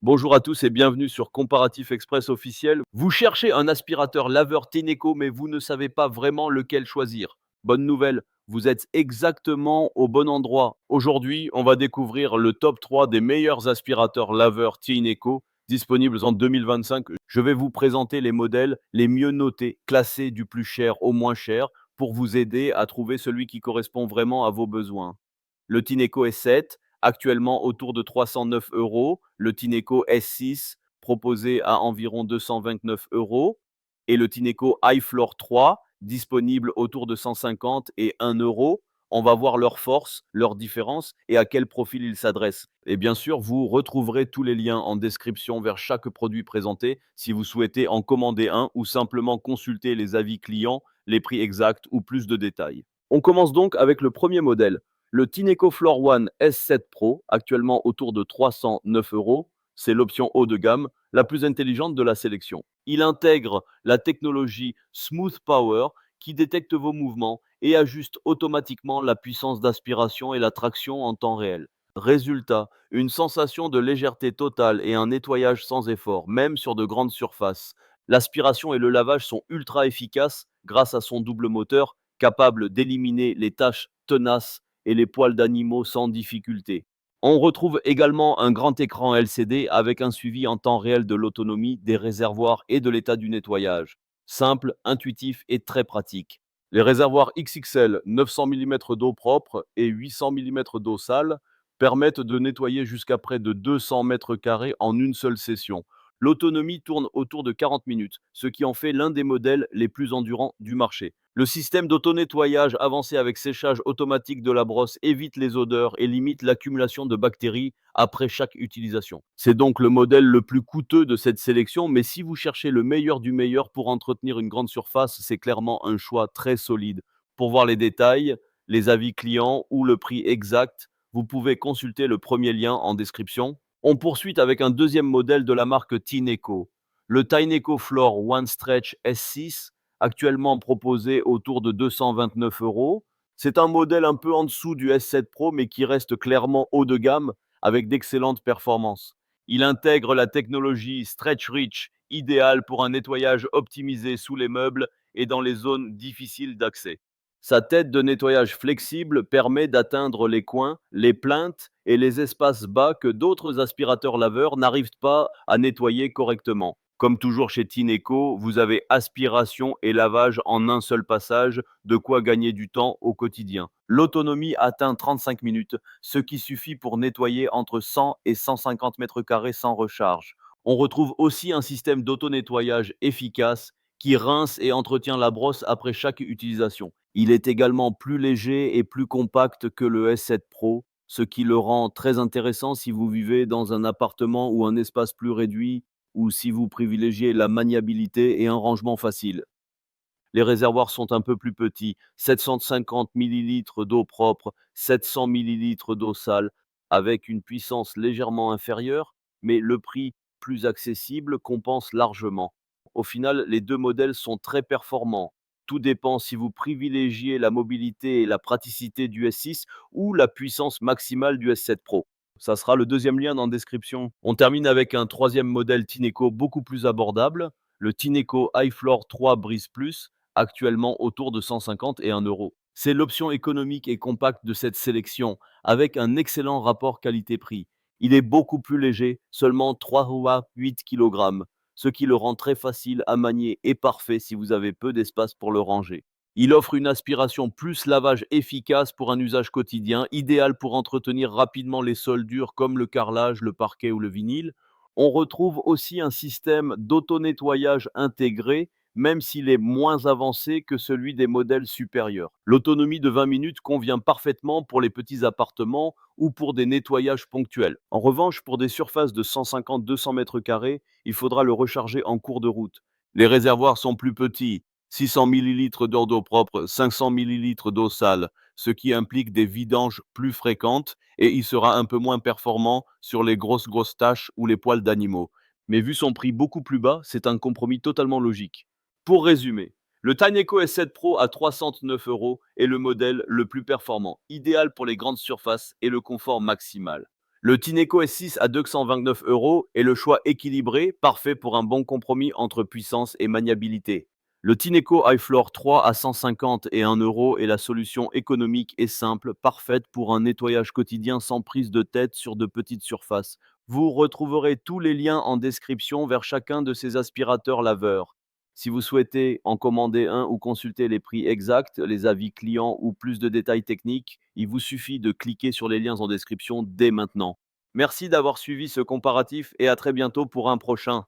Bonjour à tous et bienvenue sur Comparatif Express officiel. Vous cherchez un aspirateur laveur Tineco mais vous ne savez pas vraiment lequel choisir. Bonne nouvelle, vous êtes exactement au bon endroit. Aujourd'hui, on va découvrir le top 3 des meilleurs aspirateurs laveurs Tineco disponibles en 2025. Je vais vous présenter les modèles les mieux notés, classés du plus cher au moins cher pour vous aider à trouver celui qui correspond vraiment à vos besoins. Le Tineco S7, actuellement autour de 309 euros. Le Tineco S6, proposé à environ 229 euros. Et le Tineco iFloor 3, disponible autour de 150 et 1 euro. On va voir leurs forces, leurs différences et à quel profil ils s'adressent. Et bien sûr, vous retrouverez tous les liens en description vers chaque produit présenté si vous souhaitez en commander un ou simplement consulter les avis clients, les prix exacts ou plus de détails. On commence donc avec le premier modèle, le Tineco Floor One S7 Pro, actuellement autour de 309 euros. C'est l'option haut de gamme, la plus intelligente de la sélection. Il intègre la technologie Smooth Power qui détecte vos mouvements et ajuste automatiquement la puissance d'aspiration et la traction en temps réel. Résultat, une sensation de légèreté totale et un nettoyage sans effort, même sur de grandes surfaces. L'aspiration et le lavage sont ultra efficaces grâce à son double moteur, capable d'éliminer les taches tenaces et les poils d'animaux sans difficulté. On retrouve également un grand écran LCD avec un suivi en temps réel de l'autonomie, des réservoirs et de l'état du nettoyage. Simple, intuitif et très pratique. Les réservoirs XXL 900 mm d'eau propre et 800 mm d'eau sale permettent de nettoyer jusqu'à près de 200 mètres carrés en une seule session. L'autonomie tourne autour de 40 minutes, ce qui en fait l'un des modèles les plus endurants du marché. Le système d'auto-nettoyage avancé avec séchage automatique de la brosse évite les odeurs et limite l'accumulation de bactéries après chaque utilisation. C'est donc le modèle le plus coûteux de cette sélection, mais si vous cherchez le meilleur du meilleur pour entretenir une grande surface, c'est clairement un choix très solide. Pour voir les détails, les avis clients ou le prix exact, vous pouvez consulter le premier lien en description. On poursuit avec un deuxième modèle de la marque Tineco, le Tineco Floor One Stretch S6, actuellement proposé autour de 229 euros. C'est un modèle un peu en dessous du S7 Pro, mais qui reste clairement haut de gamme avec d'excellentes performances. Il intègre la technologie Stretch Reach, idéale pour un nettoyage optimisé sous les meubles et dans les zones difficiles d'accès. Sa tête de nettoyage flexible permet d'atteindre les coins, les plinthes et les espaces bas que d'autres aspirateurs laveurs n'arrivent pas à nettoyer correctement. Comme toujours chez Tineco, vous avez aspiration et lavage en un seul passage, de quoi gagner du temps au quotidien. L'autonomie atteint 35 minutes, ce qui suffit pour nettoyer entre 100 et 150 mètres carrés sans recharge. On retrouve aussi un système d'auto-nettoyage efficace qui rince et entretient la brosse après chaque utilisation. Il est également plus léger et plus compact que le S7 Pro, ce qui le rend très intéressant si vous vivez dans un appartement ou un espace plus réduit ou si vous privilégiez la maniabilité et un rangement facile. Les réservoirs sont un peu plus petits, 750 millilitres d'eau propre, 700 millilitres d'eau sale, avec une puissance légèrement inférieure, mais le prix plus accessible compense largement. Au final, les deux modèles sont très performants. Tout dépend si vous privilégiez la mobilité et la praticité du S6 ou la puissance maximale du S7 Pro. Ça sera le deuxième lien en description. On termine avec un troisième modèle Tineco beaucoup plus abordable, le Tineco iFloor 3 Breeze Plus, actuellement autour de 150 et 1 euro. C'est l'option économique et compacte de cette sélection, avec un excellent rapport qualité-prix. Il est beaucoup plus léger, seulement 3,8 kg, ce qui le rend très facile à manier et parfait si vous avez peu d'espace pour le ranger. Il offre une aspiration plus lavage efficace pour un usage quotidien, idéal pour entretenir rapidement les sols durs comme le carrelage, le parquet ou le vinyle. On retrouve aussi un système d'auto-nettoyage intégré, même s'il est moins avancé que celui des modèles supérieurs. L'autonomie de 20 minutes convient parfaitement pour les petits appartements ou pour des nettoyages ponctuels. En revanche, pour des surfaces de 150-200 mètres carrés, il faudra le recharger en cours de route. Les réservoirs sont plus petits, 600 millilitres d'eau propre, 500 millilitres d'eau sale, ce qui implique des vidanges plus fréquentes et il sera un peu moins performant sur les grosses taches ou les poils d'animaux. Mais vu son prix beaucoup plus bas, c'est un compromis totalement logique. Pour résumer, le Tineco S7 Pro à 309 euros est le modèle le plus performant, idéal pour les grandes surfaces et le confort maximal. Le Tineco S6 à 229 euros est le choix équilibré, parfait pour un bon compromis entre puissance et maniabilité. Le Tineco iFloor 3 à 150 et 1 euro est la solution économique et simple, parfaite pour un nettoyage quotidien sans prise de tête sur de petites surfaces. Vous retrouverez tous les liens en description vers chacun de ces aspirateurs laveurs. Si vous souhaitez en commander un ou consulter les prix exacts, les avis clients ou plus de détails techniques, il vous suffit de cliquer sur les liens en description dès maintenant. Merci d'avoir suivi ce comparatif et à très bientôt pour un prochain.